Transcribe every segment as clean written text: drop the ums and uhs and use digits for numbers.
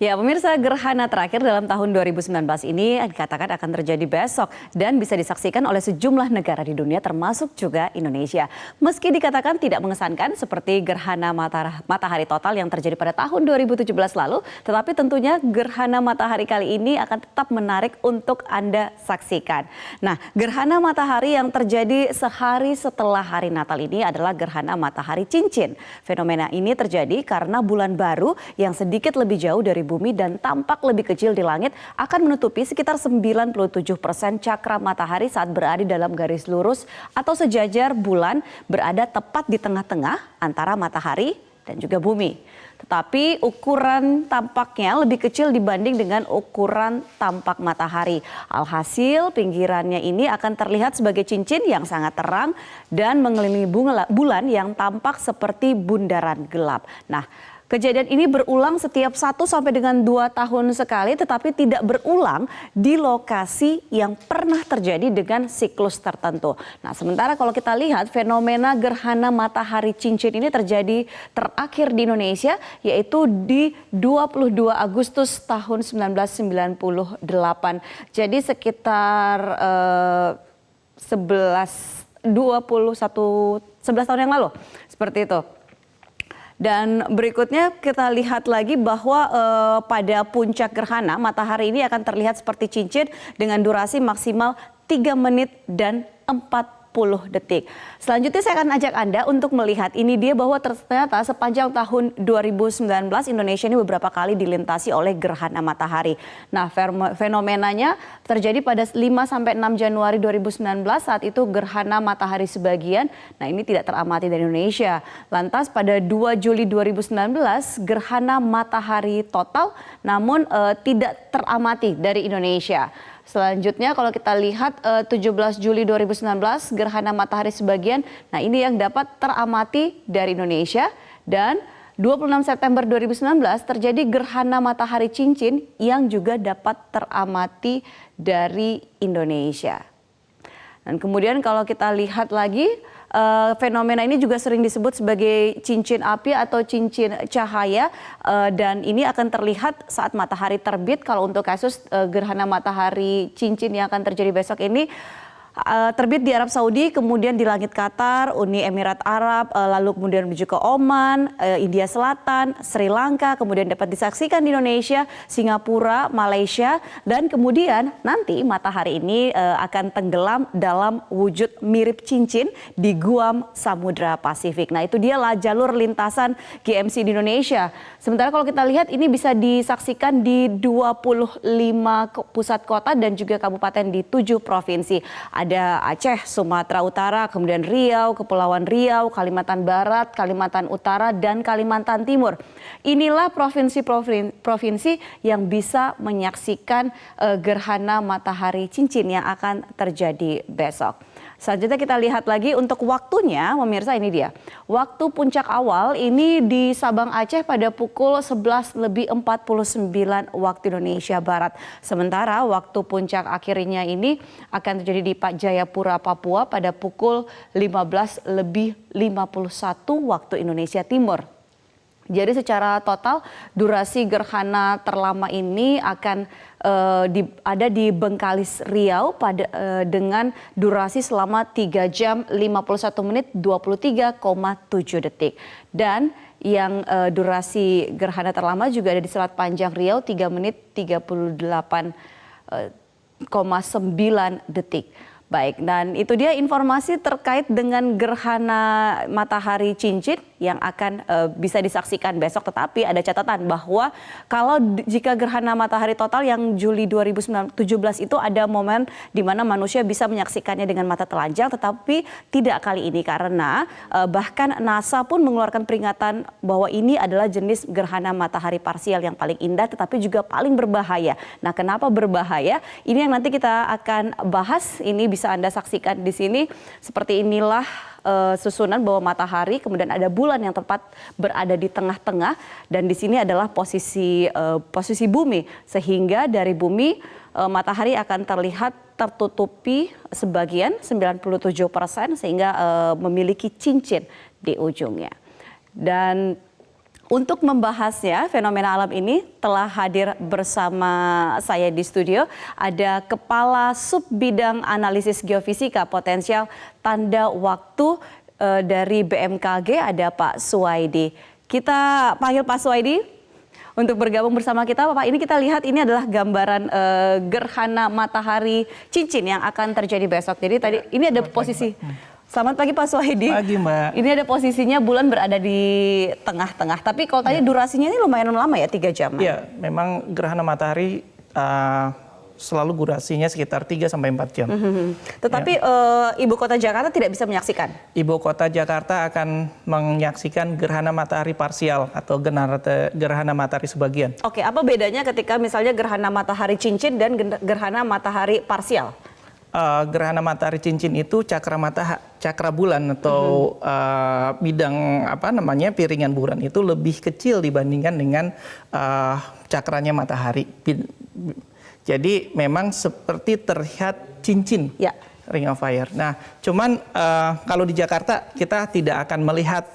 Ya, pemirsa, gerhana terakhir dalam tahun 2019 ini dikatakan akan terjadi besok dan bisa disaksikan oleh sejumlah negara di dunia termasuk juga Indonesia. Meski dikatakan tidak mengesankan seperti gerhana matahari total yang terjadi pada tahun 2017 lalu, tetapi tentunya gerhana matahari kali ini akan tetap menarik untuk Anda saksikan. Nah, gerhana matahari yang terjadi sehari setelah hari Natal ini adalah gerhana matahari cincin. Fenomena ini terjadi karena bulan baru yang sedikit lebih jauh dari bumi dan tampak lebih kecil di langit akan menutupi sekitar 97% cakra matahari saat berada dalam garis lurus atau sejajar bulan berada tepat di tengah-tengah antara matahari dan juga bumi. Tetapi ukuran tampaknya lebih kecil dibanding dengan ukuran tampak matahari. Alhasil pinggirannya ini akan terlihat sebagai cincin yang sangat terang dan mengelilingi bulan yang tampak seperti bundaran gelap. Nah, kejadian ini berulang setiap 1 sampai dengan 2 tahun sekali, tetapi tidak berulang di lokasi yang pernah terjadi dengan siklus tertentu. Nah, sementara kalau kita lihat fenomena gerhana matahari cincin ini terjadi terakhir di Indonesia, yaitu di 22 Agustus tahun 1998. Jadi sekitar 11 tahun yang lalu, seperti itu. Dan berikutnya kita lihat lagi bahwa pada puncak gerhana matahari ini akan terlihat seperti cincin dengan durasi maksimal 3 menit dan 40 detik. Selanjutnya saya akan ajak Anda untuk melihat ini dia bahwa ternyata sepanjang tahun 2019 Indonesia ini beberapa kali dilintasi oleh gerhana matahari. Nah, fenomenanya terjadi pada 5 sampai 6 Januari 2019, saat itu gerhana matahari sebagian. Nah, ini tidak teramati dari Indonesia. Lantas pada 2 Juli 2019 gerhana matahari total namun tidak teramati dari Indonesia. Selanjutnya kalau kita lihat 17 Juli 2019 gerhana matahari sebagian, nah ini yang dapat teramati dari Indonesia. Dan 26 September 2019 terjadi gerhana matahari cincin yang juga dapat teramati dari Indonesia. Dan kemudian kalau kita lihat lagi fenomena ini juga sering disebut sebagai cincin api atau cincin cahaya, dan ini akan terlihat saat matahari terbit. Kalau untuk kasus gerhana matahari cincin yang akan terjadi besok ini terbit di Arab Saudi, kemudian di langit Qatar, Uni Emirat Arab, lalu kemudian menuju ke Oman, India Selatan, Sri Lanka, kemudian dapat disaksikan di Indonesia, Singapura, Malaysia, dan kemudian nanti matahari ini akan tenggelam dalam wujud mirip cincin di Guam Samudra Pasifik. Nah, itu dia lah jalur lintasan GMC di Indonesia. Sementara kalau kita lihat ini bisa disaksikan di 25 pusat kota dan juga kabupaten di 7 provinsi. Ada Aceh, Sumatera Utara, kemudian Riau, Kepulauan Riau, Kalimantan Barat, Kalimantan Utara, dan Kalimantan Timur. Inilah provinsi-provinsi yang bisa menyaksikan gerhana matahari cincin yang akan terjadi besok. Selanjutnya kita lihat lagi untuk waktunya, pemirsa, ini dia. Waktu puncak awal ini di Sabang Aceh pada pukul 11:49 waktu Indonesia Barat. Sementara waktu puncak akhirnya ini akan terjadi di Jayapura, Papua pada pukul 15:51 waktu Indonesia Timur. Jadi secara total durasi gerhana terlama ini akan ada di Bengkalis Riau dengan durasi selama 3 jam 51 menit 23,7 detik. Dan yang durasi gerhana terlama juga ada di Selat Panjang Riau 3 menit 38,9 detik. Baik, dan itu dia informasi terkait dengan gerhana matahari cincin yang akan bisa disaksikan besok. Tetapi ada catatan bahwa kalau jika gerhana matahari total yang Juli 2017 itu ada momen di mana manusia bisa menyaksikannya dengan mata telanjang, tetapi tidak kali ini karena bahkan NASA pun mengeluarkan peringatan bahwa ini adalah jenis gerhana matahari parsial yang paling indah tetapi juga paling berbahaya. Nah, kenapa berbahaya? Ini yang nanti kita akan bahas. Ini bisa Anda saksikan di sini. Seperti inilah susunan bahwa matahari, kemudian ada bulan yang tepat berada di tengah-tengah, dan di sini adalah posisi bumi, sehingga dari bumi matahari akan terlihat tertutupi sebagian 97% sehingga memiliki cincin di ujungnya. Dan Untuk membahasnya, fenomena alam ini telah hadir bersama saya di studio. Ada Kepala Subbidang Analisis Geofisika Potensial Tanda Waktu dari BMKG, ada Pak Suwaidi. Kita panggil Pak Suwaidi untuk bergabung bersama kita. Pak, ini kita lihat ini adalah gambaran gerhana matahari cincin yang akan terjadi besok. Jadi tadi ini ada posisi. Selamat pagi Pak Suwaidi. Pagi Mbak. Ini ada posisinya bulan berada di tengah-tengah. Tapi kalau tadi durasinya ini lumayan lama ya, 3 jam. Iya, memang gerhana matahari selalu durasinya sekitar 3-4 jam. Tetapi Ibu Kota Jakarta tidak bisa menyaksikan? Ibu Kota Jakarta akan menyaksikan gerhana matahari parsial atau gerhana matahari sebagian. Oke, apa bedanya ketika misalnya gerhana matahari cincin dan gerhana matahari parsial? Gerhana matahari cincin itu cakra bulan atau bidang piringan bulan itu lebih kecil dibandingkan dengan cakranya matahari. Jadi memang seperti terlihat cincin, ya. Ring of Fire. Nah, cuman kalau di Jakarta kita tidak akan melihat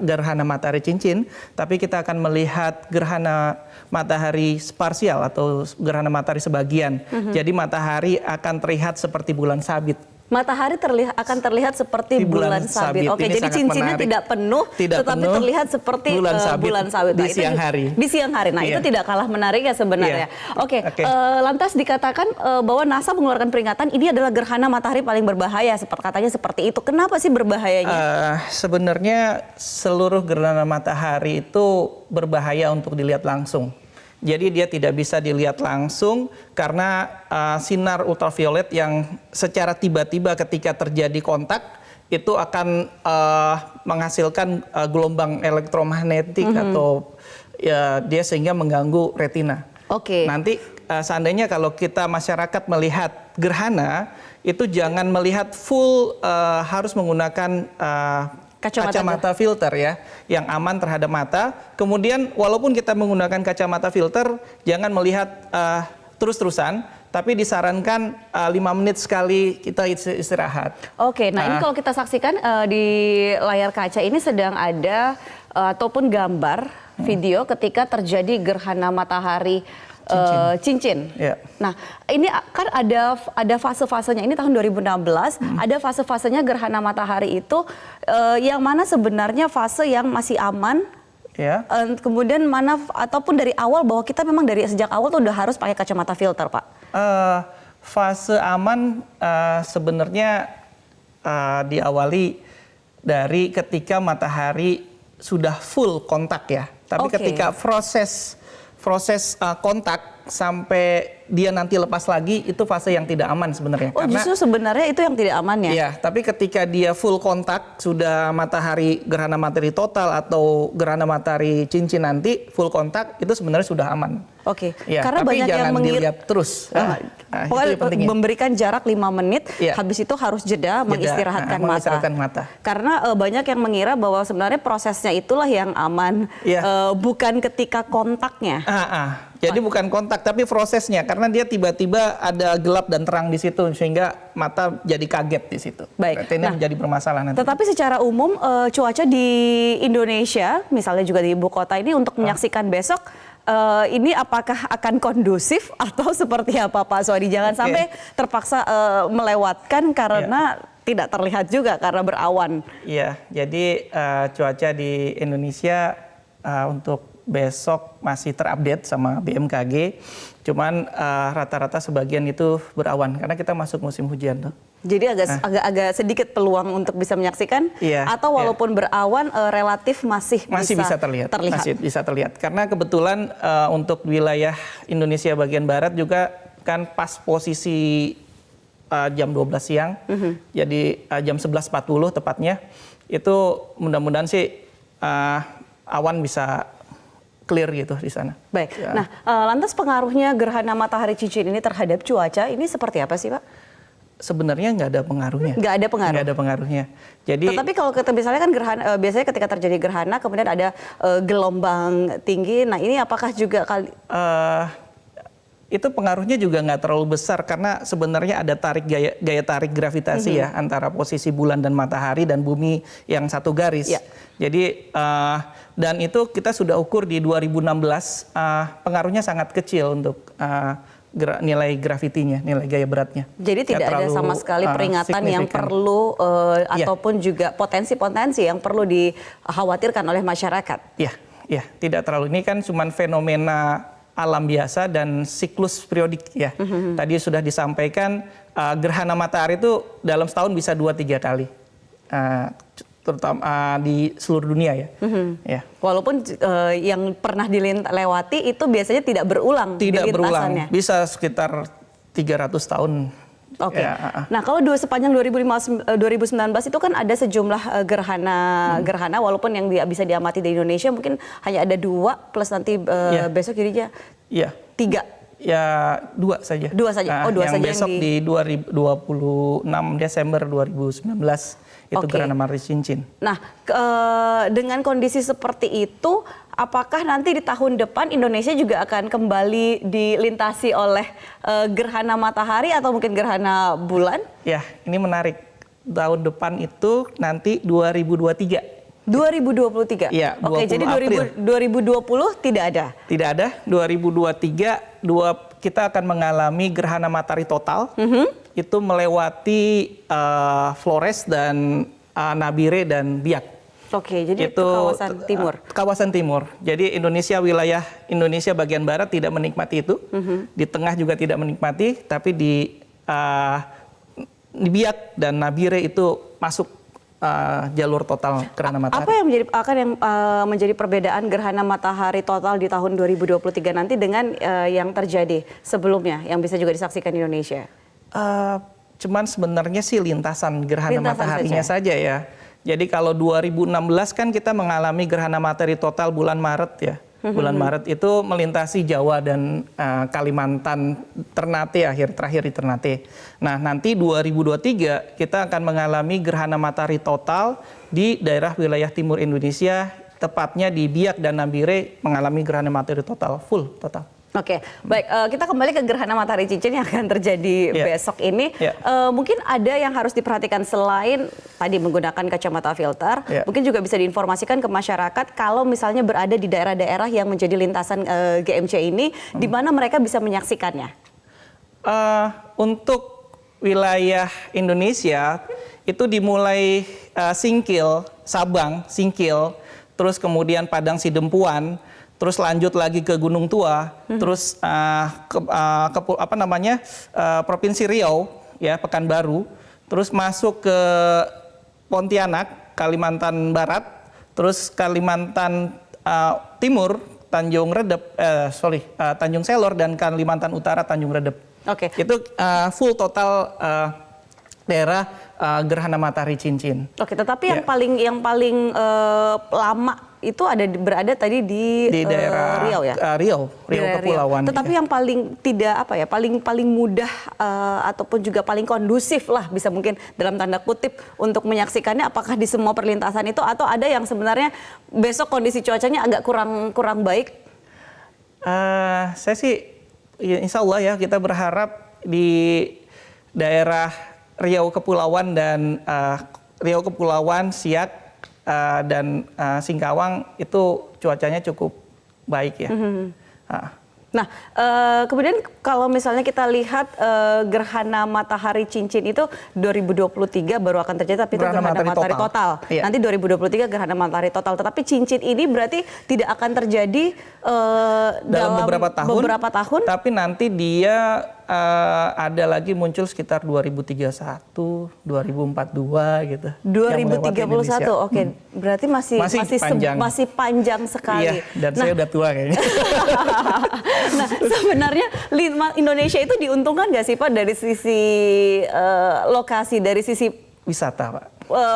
gerhana matahari cincin, tapi kita akan melihat gerhana matahari parsial atau gerhana matahari sebagian. Jadi matahari akan terlihat seperti bulan sabit. Matahari akan terlihat seperti bulan sabit. Oke, jadi cincinnya menarik. Tidak penuh, tetapi terlihat seperti bulan sabit. Di siang hari. Di siang hari. Nah, itu tidak kalah menarik ya sebenarnya. Oke, lantas dikatakan bahwa NASA mengeluarkan peringatan ini adalah gerhana matahari paling berbahaya, katanya seperti itu. Kenapa sih berbahayanya? Sebenarnya seluruh gerhana matahari itu berbahaya untuk dilihat langsung. Jadi dia tidak bisa dilihat langsung karena sinar ultraviolet yang secara tiba-tiba ketika terjadi kontak itu akan menghasilkan gelombang elektromagnetik atau ya dia sehingga mengganggu retina. Oke. Nanti seandainya kalau kita masyarakat melihat gerhana itu jangan melihat full, harus menggunakan kacamata filter ya, yang aman terhadap mata. Kemudian walaupun kita menggunakan kacamata filter, jangan melihat terus-terusan, tapi disarankan 5 menit sekali kita istirahat. Oke, nah ini kalau kita saksikan di layar kaca ini sedang ada ataupun gambar video ketika terjadi gerhana matahari cincin. Yeah. Nah, ini kan ada fase-fasenya. Ini tahun 2016, ada fase-fasenya gerhana matahari itu yang mana sebenarnya fase yang masih aman. Yeah. Kemudian mana ataupun dari awal bahwa kita memang dari sejak awal tuh udah harus pakai kacamata filter, Pak. Fase aman sebenarnya diawali dari ketika matahari sudah full kontak ya. Tapi ketika proses kontak sampai dia nanti lepas lagi itu fase yang tidak aman sebenarnya. Oh, justru sebenarnya itu yang tidak aman ya? Iya, tapi ketika dia full kontak sudah gerhana matahari total atau gerhana matahari cincin nanti full kontak itu sebenarnya sudah aman. Oke, ya, karena tapi banyak jangan yang dilihat terus. Pokoknya memberikan jarak 5 menit, ya. Habis itu harus jeda mengistirahatkan mata. Karena banyak yang mengira bahwa sebenarnya prosesnya itulah yang aman, ya. Bukan ketika kontaknya. Jadi bukan kontak tapi prosesnya, karena dia tiba-tiba ada gelap dan terang di situ sehingga mata jadi kaget di situ. Baik. Ini menjadi bermasalah nanti. Tetapi secara umum cuaca di Indonesia, misalnya juga di ibu kota ini untuk menyaksikan besok ini apakah akan kondusif atau seperti apa Pak Suwaidi? Jangan sampai terpaksa melewatkan karena tidak terlihat juga karena berawan. Iya, jadi cuaca di Indonesia untuk besok masih terupdate sama BMKG, cuman rata-rata sebagian itu berawan karena kita masuk musim hujan tuh. Jadi agak sedikit peluang untuk bisa menyaksikan, atau walaupun berawan relatif masih bisa terlihat. Masih bisa terlihat karena kebetulan untuk wilayah Indonesia bagian barat juga kan pas posisi jam 12 siang, jadi jam 11.40 tepatnya, itu mudah-mudahan sih awan bisa clear gitu di sana. Baik. Ya. Nah, lantas pengaruhnya gerhana matahari cincin ini terhadap cuaca ini seperti apa sih, Pak? Sebenarnya nggak ada pengaruhnya. Nggak ada pengaruh. Nggak ada pengaruhnya. Jadi. Tetapi kalau kita misalnya kan gerhana, biasanya ketika terjadi gerhana kemudian ada gelombang tinggi. Nah, ini apakah juga itu pengaruhnya juga nggak terlalu besar karena sebenarnya ada gaya tarik gravitasi ya antara posisi bulan dan matahari dan bumi yang satu garis. Ya. Jadi dan itu kita sudah ukur di 2016 pengaruhnya sangat kecil untuk nilai gravitinya, nilai gaya beratnya. Jadi tidak ada sama sekali peringatan yang perlu ataupun juga potensi-potensi yang perlu dikhawatirkan oleh masyarakat. Ya, tidak terlalu. Ini kan cuman fenomena alam biasa dan siklus periodik ya. Tadi sudah disampaikan gerhana matahari itu dalam setahun bisa 2-3 kali. Terutama di seluruh dunia ya. Ya. Walaupun yang pernah dilewati itu biasanya tidak berulang. Tidak berulang, bisa sekitar 300 tahun. Oke. Nah, kalau sepanjang 2019 itu kan ada sejumlah gerhana walaupun yang bisa diamati di Indonesia mungkin hanya ada 2 plus nanti besok jadinya 3. Ya 2 saja. 2 saja. Oh, 2 yang saja besok yang di 26 Desember 2019 itu gerhana matahari cincin. Nah, dengan kondisi seperti itu, apakah nanti di tahun depan Indonesia juga akan kembali dilintasi oleh gerhana matahari atau mungkin gerhana bulan? Ya, ini menarik. Tahun depan itu nanti 2023. 2023? Ya, Oke, jadi 2020 tidak ada? Tidak ada. 2023 kita akan mengalami gerhana matahari total. Itu melewati Flores dan Nabire dan Biak. Oke, jadi itu kawasan timur. Kawasan timur. Jadi wilayah Indonesia bagian barat tidak menikmati itu. Di tengah juga tidak menikmati, tapi di Biak dan Nabire itu masuk jalur total gerhana matahari. Apa yang menjadi perbedaan gerhana matahari total di tahun 2023 nanti dengan yang terjadi sebelumnya yang bisa juga disaksikan di Indonesia? Cuman sebenarnya sih lintasan gerhana mataharinya saja ya. Jadi kalau 2016 kan kita mengalami gerhana matahari total bulan Maret ya. Bulan Maret itu melintasi Jawa dan Kalimantan Ternate terakhir di Ternate. Nah, nanti 2023 kita akan mengalami gerhana matahari total di daerah wilayah timur Indonesia, tepatnya di Biak dan Nabire mengalami gerhana matahari total, full total. Oke, baik. Kita kembali ke gerhana matahari cincin yang akan terjadi besok ini. Mungkin ada yang harus diperhatikan selain tadi menggunakan kacamata filter. Mungkin juga bisa diinformasikan ke masyarakat kalau misalnya berada di daerah-daerah yang menjadi lintasan GMC ini, di mana mereka bisa menyaksikannya. Untuk wilayah Indonesia itu dimulai Singkil, Sabang, Singkil, terus kemudian Padang Sidempuan. Terus lanjut lagi ke Gunung Tua, terus Provinsi Riau, ya Pekanbaru, terus masuk ke Pontianak, Kalimantan Barat, terus Kalimantan Timur, Tanjung Selor dan Kalimantan Utara, Tanjung Redep. Oke. Itu full total daerah gerhana matahari cincin. Oke, tetapi yang paling lama itu berada tadi di daerah Riau ya? Riau Kepulauan. Tetapi yang paling paling mudah ataupun juga paling kondusif lah bisa mungkin dalam tanda kutip untuk menyaksikannya apakah di semua perlintasan itu atau ada yang sebenarnya besok kondisi cuacanya agak kurang baik? Saya sih insya Allah ya kita berharap di daerah Riau Kepulauan dan Siak dan Singkawang itu cuacanya cukup baik ya. Nah, kemudian kalau misalnya kita lihat gerhana matahari cincin itu 2023 baru akan terjadi, tapi itu gerhana matahari total. Nanti 2023 gerhana matahari total. Tetapi cincin ini berarti tidak akan terjadi dalam beberapa tahun. Tapi nanti dia ada lagi muncul sekitar 2031, 2042 gitu. 2031, oke. Berarti masih panjang sekali. Iya, dan saya udah tua kayaknya. Nah, sebenarnya Indonesia itu diuntungkan nggak sih Pak dari sisi lokasi, dari sisi wisata Pak?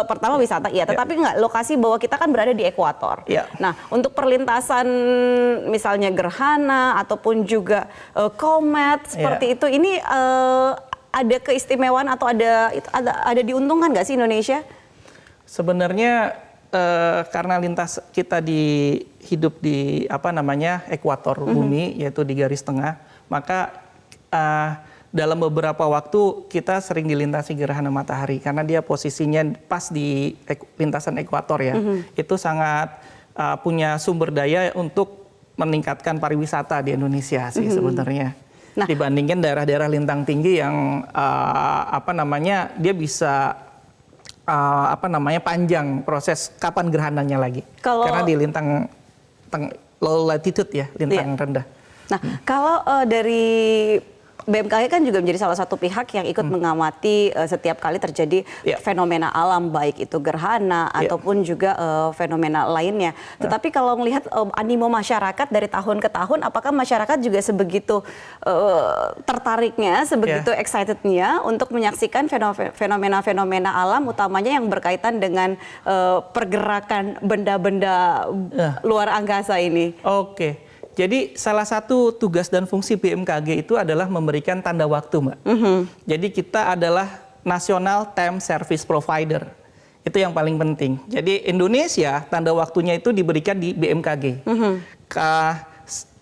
Pertama wisata, iya. Tetapi nggak lokasi bahwa kita kan berada di ekuator. Nah, untuk perlintasan misalnya gerhana ataupun juga komet seperti itu, ini ada keistimewaan atau ada diuntungkan nggak sih Indonesia? Sebenarnya karena lintas kita hidup di ekuator bumi, yaitu di garis tengah, maka dalam beberapa waktu kita sering dilintasi gerhana matahari karena dia posisinya pas di lintasan ekuator ya. Itu sangat punya sumber daya untuk meningkatkan pariwisata di Indonesia sih sebenarnya. Nah, dibandingkan daerah-daerah lintang tinggi yang dia bisa panjang proses kapan gerhananya lagi. Karena di lintang low latitude ya, lintang rendah. Nah, kalau dari BMKG kan juga menjadi salah satu pihak yang ikut mengamati setiap kali terjadi fenomena alam, baik itu gerhana ataupun juga fenomena lainnya. Tetapi kalau melihat animo masyarakat dari tahun ke tahun, apakah masyarakat juga sebegitu tertariknya, sebegitu excitednya untuk menyaksikan fenomena-fenomena alam, utamanya yang berkaitan dengan pergerakan benda-benda luar angkasa ini? Oke. Jadi salah satu tugas dan fungsi BMKG itu adalah memberikan tanda waktu, Mbak. Jadi kita adalah National Time Service Provider. Itu yang paling penting. Jadi Indonesia tanda waktunya itu diberikan di BMKG.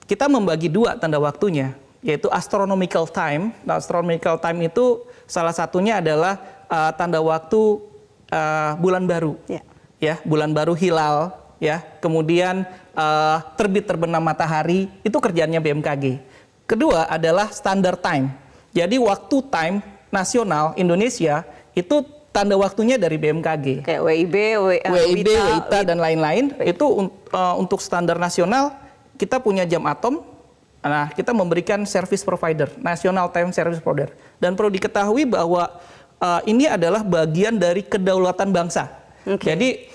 Kita membagi dua tanda waktunya, yaitu astronomical time. Nah, astronomical time itu salah satunya adalah tanda waktu bulan baru, ya, bulan baru hilal, ya. Kemudian terbit terbenam matahari, itu kerjaannya BMKG. Kedua adalah standard time. Jadi waktu time nasional Indonesia itu tanda waktunya dari BMKG. Kayak WIB, WITA dan lain-lain. Itu untuk standar nasional kita punya jam atom. Nah, kita memberikan service provider, National Time Service Provider. Dan perlu diketahui bahwa ini adalah bagian dari kedaulatan bangsa. Jadi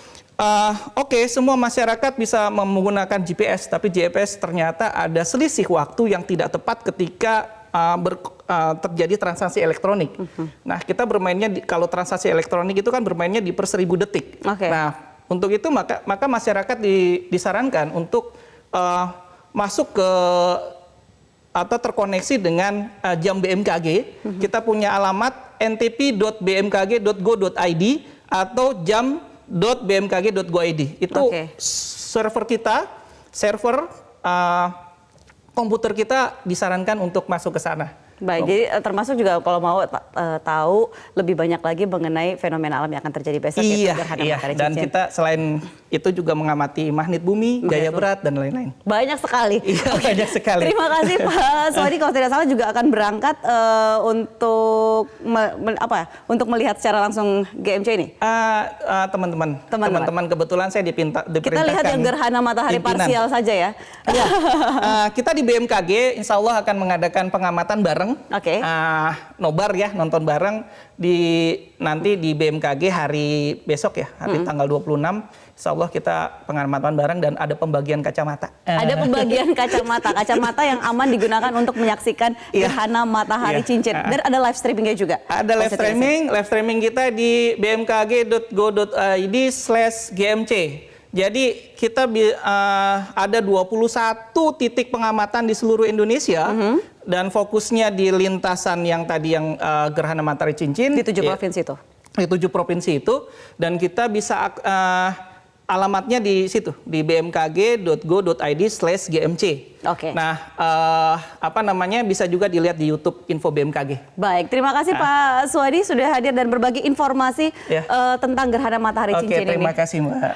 semua masyarakat bisa menggunakan GPS, tapi GPS ternyata ada selisih waktu yang tidak tepat ketika terjadi transaksi elektronik. Nah, kita bermainnya kalau transaksi elektronik itu kan bermainnya di per 1000 detik. Nah, untuk itu maka masyarakat disarankan untuk masuk ke atau terkoneksi dengan jam BMKG. Kita punya alamat ntp.bmkg.go.id atau jam.bmkg.go.id. Itu server kita, komputer kita disarankan untuk masuk ke sana. Baik, jadi termasuk juga kalau mau tahu lebih banyak lagi mengenai fenomena alam yang akan terjadi besok, yaitu gerhana matahari cincin. Dan kita selain itu juga mengamati magnet bumi, gaya berat, dan lain-lain. Banyak sekali. Banyak sekali. Terima kasih Pak Suwadi, kalau tidak salah juga akan berangkat untuk melihat secara langsung GMC ini? Teman-teman kebetulan saya diperintahkan. Kita lihat yang gerhana matahari parsial saja ya. Kita di BMKG insya Allah akan mengadakan pengamatan bareng. Nobar ya, nonton bareng nanti di BMKG hari besok ya, hari tanggal 26. Insya Allah kita pengamatan bareng dan ada pembagian kacamata. Ada pembagian kacamata yang aman digunakan untuk menyaksikan gerhana matahari cincin. Dan ada live streamingnya juga. Ada live streaming kita di bmkg.go.id/gmc. Jadi kita ada 21 titik pengamatan di seluruh Indonesia dan fokusnya di lintasan yang tadi gerhana matahari cincin di 7 provinsi itu. Di 7 provinsi itu, dan kita bisa alamatnya di situ di bmkg.go.id/gmc. Nah, bisa juga dilihat di YouTube Info BMKG. Baik, terima kasih Pak Suwadi sudah hadir dan berbagi informasi tentang gerhana matahari cincin ini. Terima kasih Mbak.